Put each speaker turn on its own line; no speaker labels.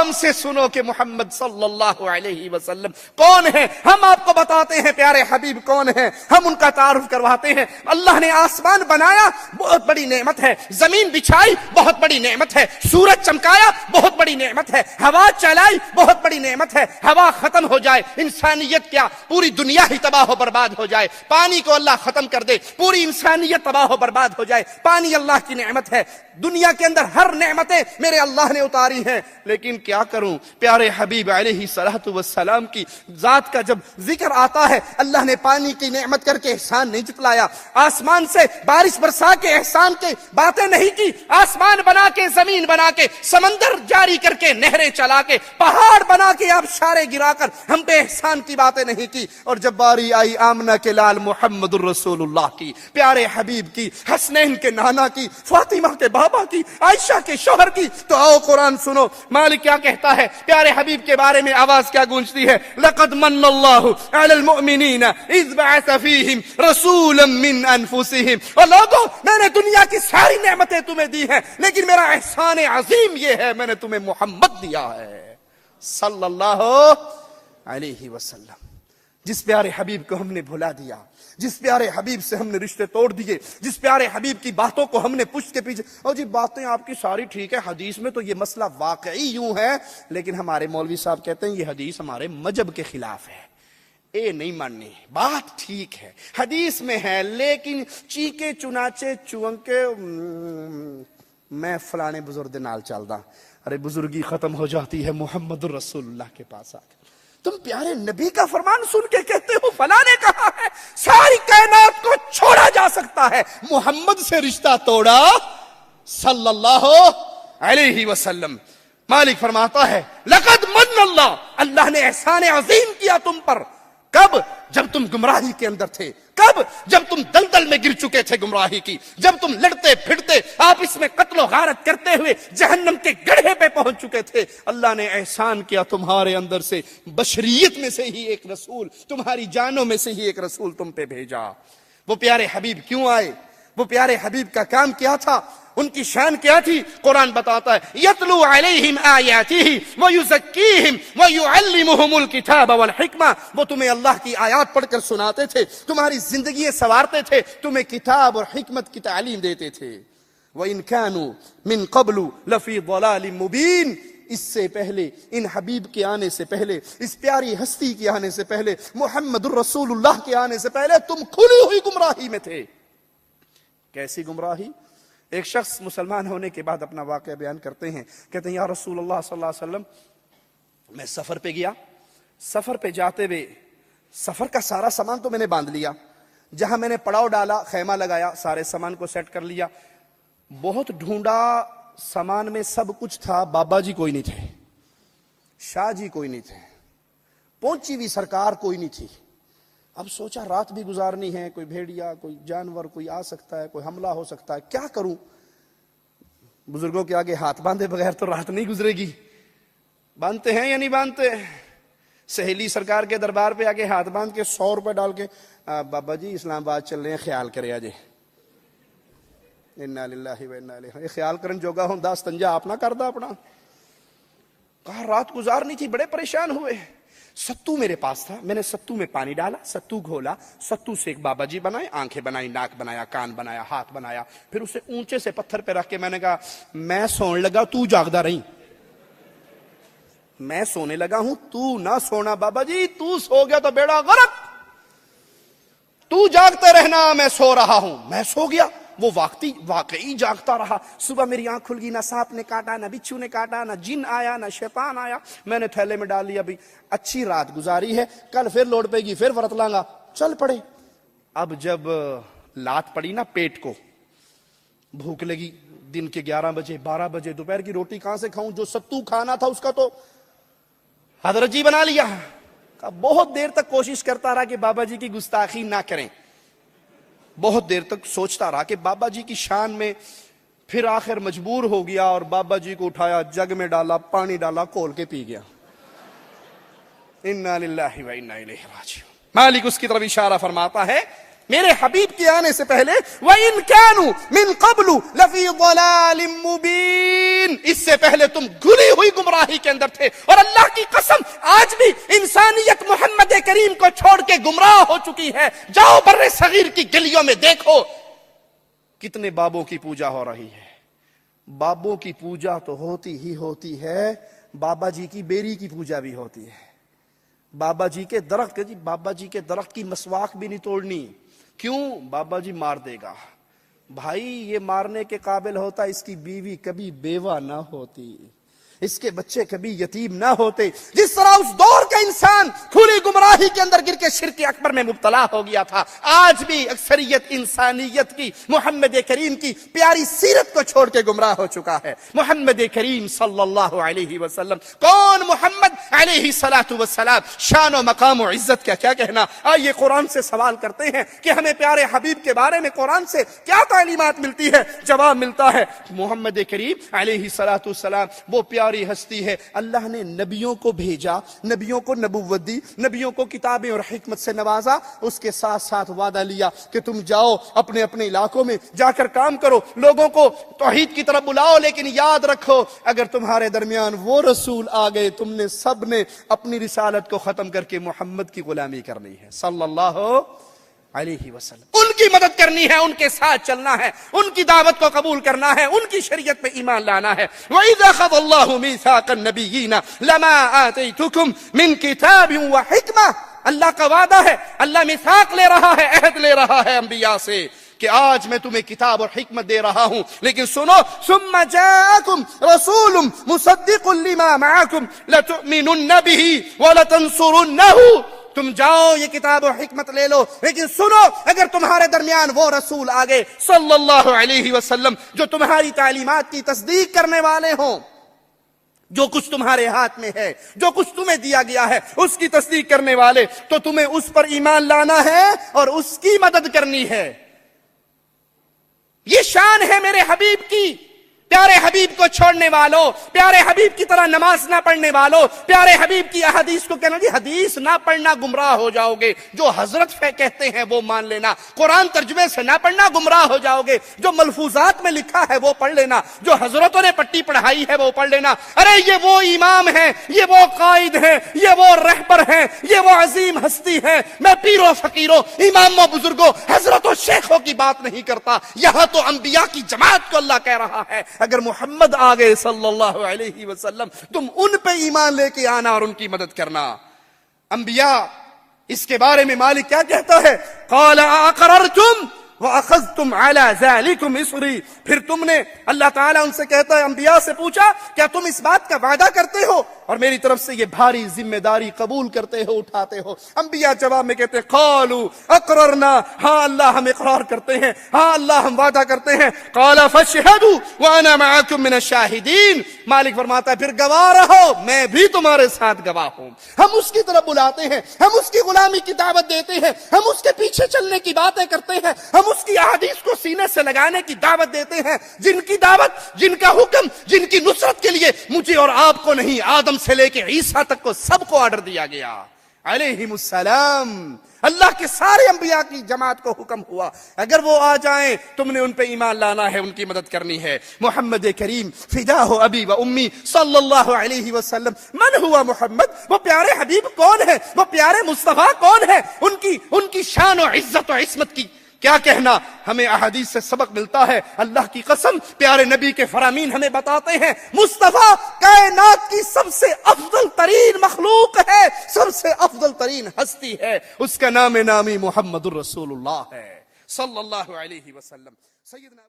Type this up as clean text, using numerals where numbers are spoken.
ہم سے سنو کہ محمد صلی اللہ علیہ وسلم کون ہے. ہم آپ کو بتاتے ہیں پیارے حبیب کون ہے, ہم ان کا تعارف کرواتے ہیں. اللہ نے آسمان بنایا, بہت بڑی نعمت ہے. زمین بچھائی, بہت بڑی نعمت ہے. سورج چمکایا, بہت بڑی نعمت ہے. ہوا چلائی, بہت بڑی نعمت ہے. ہوا ختم ہو جائے, انسانیت کیا پوری دنیا ہی تباہ و برباد ہو جائے. پانی کو اللہ ختم کر دے, پوری انسانیت تباہ و برباد ہو جائے. پانی اللہ کی نعمت ہے. دنیا کے اندر ہر نعمتیں میرے اللہ نے اتاری ہیں. لیکن کیا کروں, پیارے حبیب علیہ الصلوۃ والسلام کی ذات کا جب ذکر آتا ہے, اللہ نے پانی کی نعمت کر کے احسان نہیں جتلایا, آسمان سے بارش برسا کے احسان کی باتیں نہیں کی, آسمان بنا کے, زمین بنا کے, سمندر جاری کر کے, نہریں چلا کے, پہاڑ بنا کے, آبشاریں گرا کر ہم پہ احسان کی باتیں نہیں کی. اور جب باری آئی آمنہ کے لال محمد الرسول اللہ کی, پیارے حبیب کی, حسنین کے نانا کی, فاطمہ کے بابا کی, عائشہ کے شوہر کی, تو آؤ قرآن سنو. مالک کیا کہتا ہے پیارے حبیب کے بارے میں, آواز کیا گونجتی ہے, لقد من اللہ علی المؤمنین اذ بعث فیہم رسولا من انفسہم. اور لوگوں, میں نے دنیا کی ساری نعمتیں تمہیں دی ہیں, لیکن میرا احسان عظیم یہ ہے, میں نے تمہیں محمد دیا ہے صلی اللہ علیہ وسلم. جس پیارے حبیب کو ہم نے بھلا دیا, جس پیارے حبیب سے ہم نے رشتے توڑ دیے, جس پیارے حبیب کی باتوں کو ہم نے پشت کے پیچھے, اور جی باتیں آپ کی ساری ٹھیک ہے, حدیث میں تو یہ مسئلہ واقعی یوں ہے, لیکن ہمارے مولوی صاحب کہتے ہیں یہ حدیث ہمارے مذہب کے خلاف ہے. اے نہیں ماننی, بات ٹھیک ہے, حدیث میں ہے, لیکن چیکے چناچے چونکے میں فلانے بزرگ نال چلدا. ارے بزرگی ختم ہو جاتی ہے محمد الرسول اللہ کے پاس آ کر. تم پیارے نبی کا فرمان سن کے کہتے ہو فلاں نے کہا ہے. ساری کائنات کو چھوڑا جا سکتا ہے, محمد سے رشتہ توڑا صلی اللہ علیہ وسلم. مالک فرماتا ہے لقد من اللہ, اللہ نے احسان عظیم کیا تم پر. کب؟ جب تم گمراہی کے اندر تھے. کب؟ جب تم دلدل میں گر چکے تھے گمراہی کی, جب تم لڑتے پھرتے آپ اس میں قتل و غارت کرتے ہوئے جہنم کے گڑھے پہ پہنچ چکے تھے. اللہ نے احسان کیا تمہارے اندر سے, بشریت میں سے ہی ایک رسول, تمہاری جانوں میں سے ہی ایک رسول تم پہ بھیجا. وہ پیارے حبیب کیوں آئے, وہ پیارے حبیب کا کام کیا تھا, ان کی شان کیا تھی؟ قرآن بتاتا ہے یتلو علیہم آیاتہ ویزکیہم ویعلمہم الکتاب والحکمہ. وہ تمہیں اللہ کی آیات پڑھ کر سناتے تھے, تمہاری زندگیاں سنوارتے تھے, تمہیں کتاب اور حکمت کی تعلیم دیتے تھے. وَإِن كَانُوا مِن قَبْلُ لَفِي ضَلَالٍ مُبِينٍ. اس سے پہلے, ان حبیب کے آنے سے پہلے, اس پیاری ہستی کے آنے سے پہلے, محمد الرسول اللہ کے آنے سے پہلے تم کھلی ہوئی گمراہی میں تھے. کیسی گمراہی؟ ایک شخص مسلمان ہونے کے بعد اپنا واقعہ بیان کرتے ہیں, کہتے ہیں یا رسول اللہ صلی اللہ علیہ وسلم, میں سفر پہ گیا, سفر پہ جاتے ہوئے سفر کا سارا سامان تو میں نے باندھ لیا, جہاں میں نے پڑاؤ ڈالا, خیمہ لگایا, سارے سامان کو سیٹ کر لیا, بہت ڈھونڈا, سامان میں سب کچھ تھا, بابا جی کوئی نہیں تھے, شاہ جی کوئی نہیں تھے, پہنچی ہوئی سرکار کوئی نہیں تھی. اب سوچا رات بھی گزارنی ہے, کوئی بھیڑیا, کوئی جانور, کوئی آ سکتا ہے, کوئی حملہ ہو سکتا ہے, کیا کروں؟ بزرگوں کے آگے ہاتھ باندھے بغیر تو رات نہیں گزرے گی. باندھتے ہیں یا نہیں باندھتے؟ سہیلی سرکار کے دربار پہ آگے ہاتھ باندھ کے 100 روپے ڈال کے, بابا جی اسلام آباد چل رہے ہیں, خیال کرے آجے. انا للہ و انا الیہ راجعون. خیال کرن جوگا ہوں دا استنجا آپ نہ کردا اپنا. کہا رات گزارنی تھی, بڑے پریشان ہوئے. ستو میرے پاس تھا, میں نے ستو میں پانی ڈالا, ستو گھولا, ستو سے ایک بابا جی بنائے, آنکھیں بنائی, ناک بنایا, کان بنایا, ہاتھ بنایا, پھر اسے اونچے سے پتھر پہ رکھ کے میں نے کہا میں سونے لگا, تو جاگدا رہی. میں سونے لگا ہوں, تو نہ سونا بابا جی, تو سو گیا تو بیڑا غرق, تو جاگتے رہنا, میں سو رہا ہوں. میں سو گیا, وہ واقعی جاگتا رہا. صبح میری آنکھ کھل گئی, نہ سانپ نے کاٹا, نہ بچھو نے کاٹا, نہ جن آیا, نہ شیطان آیا. میں نے تھیلے میں ڈال لیا, بھی اچھی رات گزاری ہے, کل پھر لوٹ پے گی, پھر ورت لاں گا. چل پڑے. اب جب لات پڑی نا پیٹ کو, بھوک لگی, دن کے 11 بجے 12 بجے, دوپہر کی روٹی کہاں سے کھاؤں؟ جو ستو کھانا تھا اس کا تو حضرت جی بنا لیا. بہت دیر تک کوشش کرتا رہا کہ بابا جی کی گستاخی نہ کریں, بہت دیر تک سوچتا رہا کہ بابا جی کی شان میں, پھر آخر مجبور ہو گیا اور بابا جی کو اٹھایا, جگ میں ڈالا, پانی ڈالا, کھول کے پی گیا. انا للہ و انا الیہ راجعون. مالک اس کی طرف اشارہ فرماتا ہے میرے حبیب کے آنے سے پہلے وَإِن كَانُوا مِن قَبْلُ لَفِي ضَلَالٍ مُبِينٍ، اس سے پہلے تم گھلی ہوئی گمراہی کے اندر تھے، اور اللہ کی قسم آج بھی انسانیت محمد کریم کو چھوڑ کے گمراہ ہو چکی ہے۔ جاؤ بر صغیر کی گلیوں میں دیکھو کتنے بابوں کی پوجا ہو رہی ہے۔ بابوں کی پوجا تو ہوتی ہی ہوتی ہے، بابا جی کی بیری کی پوجا بھی ہوتی ہے۔ بابا جی کے درخت بابا جی کے درخت کی مسواک بھی نہیں توڑنی، کیوں؟ بابا جی مار دے گا۔ بھائی یہ مارنے کے قابل ہوتا اس کی بیوی کبھی بیوہ نہ ہوتی، اس کے بچے کبھی یتیم نہ ہوتے۔ جس طرح اس دور کا انسان کھلی گمراہی کے اندر گر کے شرک اکبر میں مبتلا ہو گیا تھا، آج بھی اکثریت انسانیت کی محمد کریم کی پیاری سیرت کو چھوڑ کے گمراہ ہو چکا ہے۔ محمد کریم صلی اللہ علیہ وسلم، کون محمد علیہ السلام، شان و مقام و عزت کا کیا کہنا۔ آئیے قرآن سے سوال کرتے ہیں کہ ہمیں پیارے حبیب کے بارے میں قرآن سے کیا تعلیمات ملتی ہے؟ جواب ملتا ہے محمد کریم علیہ السلام وہ پیاری ہستی ہے، اللہ نے نبیوں کو بھیجا، نبیوں کو نبوت دی، نبیوں کو کتابیں اور حکمت سے نوازا، اس کے ساتھ ساتھ وعدہ لیا کہ تم جاؤ اپنے اپنے علاقوں میں جا کر کام کرو، لوگوں کو توحید کی طرف بلاؤ، لیکن یاد رکھو اگر تمہارے درمیان وہ رسول آ گئے تم نے سب نے اپنی رسالت کو ختم کر کے محمد کی غلامی کرنی ہے صلی اللہ علیہ وسلم، ان کی مدد کرنی ہے، ان کے ساتھ چلنا ہے، ان کی دعوت کو قبول کرنا ہے، ان کی شریعت پہ ایمان لانا ہے۔ وَإِذَا أَخَذَ اللَّهُ مِيثَاقَ النَّبِيِّينَ لَمَا آتَيْتُكُم مِّن كِتَابٍ وَحِكْمَةٍ، اللہ کا وعدہ ہے، اللہ میثاق لے رہا ہے، عہد لے رہا ہے انبیاء سے کہ آج میں تمہیں کتاب اور حکمت دے رہا ہوں، لیکن سنو، ثُمَّ جَاءَكُمْ رَسُولٌ مُصَدِّقٌ لِّمَا مَعَكُمْ لَتُؤْمِنُنَّ بِهِ وَلَتَنصُرُنَّهُ، تم جاؤ یہ کتاب و حکمت لے لو، لیکن سنو اگر تمہارے درمیان وہ رسول آگے صلی اللہ علیہ وسلم جو تمہاری تعلیمات کی تصدیق کرنے والے ہوں، جو کچھ تمہارے ہاتھ میں ہے، جو کچھ تمہیں دیا گیا ہے اس کی تصدیق کرنے والے، تو تمہیں اس پر ایمان لانا ہے اور اس کی مدد کرنی ہے۔ یہ شان ہے میرے حبیب کی، پیارے حبیب کو چھوڑنے والوں، پیارے حبیب کی طرح نماز نہ پڑھنے والوں، پیارے حبیب کی احادیث کو کہنا، جی حدیث نہ پڑھنا گمراہ ہو جاؤ گے، جو حضرت کہتے ہیں وہ مان لینا، قرآن ترجمے سے نہ پڑھنا گمراہ ہو جاؤ گے، جو ملفوظات میں لکھا ہے وہ پڑھ لینا، جو حضرتوں نے پٹی پڑھائی ہے وہ پڑھ لینا۔ ارے یہ وہ امام ہیں، یہ وہ قائد ہیں، یہ وہ رہبر ہیں، یہ وہ عظیم ہستی ہیں۔ میں پیروں فقیروں، اماموں بزرگوں، حضرتوں شیخوں کی بات نہیں کرتا، یہاں تو انبیاء کی جماعت کو اللہ کہہ رہا ہے اگر محمد آگئے صلی اللہ علیہ وسلم تم ان پہ ایمان لے کے آنا اور ان کی مدد کرنا۔ انبیاء اس کے بارے میں مالک کیا کہتا ہے؟ قال اقررتم وَأَخَذْتُمْ عَلَى ذَلِكُمْ إِصْرِي، پھر تم نے، اللہ تعالیٰ ان سے کہتا ہے انبیاء سے پوچھا کیا تم اس بات کا وعدہ کرتے ہو اور میری طرف سے یہ بھاری ذمہ داری قبول کرتے ہو، اٹھاتے ہو؟ انبیاء جواب میں کہتے ہیں قالوا اقررنا، ہاں اللہ ہم اقرار کرتے ہیں، ہاں اللہ ہم وعدہ کرتے ہیں۔ قال فاشهدوا وانا معكم من الشاهدين، مالک فرماتا ہے پھر گواہ رہو، میں بھی تمہارے ساتھ گواہ ہوں۔ ہم اس کی طرف بلاتے ہیں، ہم اس کی غلامی کی دعوت دیتے ہیں، ہم اس کے پیچھے چلنے کی باتیں کرتے ہیں، ہم اس کی احادیث کو سینے سے لگانے کی دعوت دیتے ہیں، جن کی دعوت، جن کا حکم، جن کی نصرت کے لیے مجھے اور آپ کو نہیں، آدم سے لے کے عیسیٰ تک کو سب کو آرڈر دیا گیا علیہم السلام۔ اللہ کے سارے انبیاء کی جماعت کو حکم ہوا اگر وہ آ جائیں تم نے ان پہ ایمان لانا ہے، ان کی مدد کرنی ہے۔ محمد کریم فداہ ابی و امی صلی اللہ علیہ وسلم، من ہوا محمد، وہ پیارے حبیب کون ہے، وہ پیارے مصطفیٰ کون ہے، ان کی شان و عزت و عصمت کی کیا کہنا۔ ہمیں احادیث سے سبق ملتا ہے، اللہ کی قسم پیارے نبی کے فرامین ہمیں بتاتے ہیں مصطفیٰ کائنات کی سب سے افضل ترین مخلوق ہے، سب سے افضل ترین ہستی ہے، اس کا نام نامی محمد الرسول اللہ ہے صلی اللہ علیہ وسلم۔ سیدنا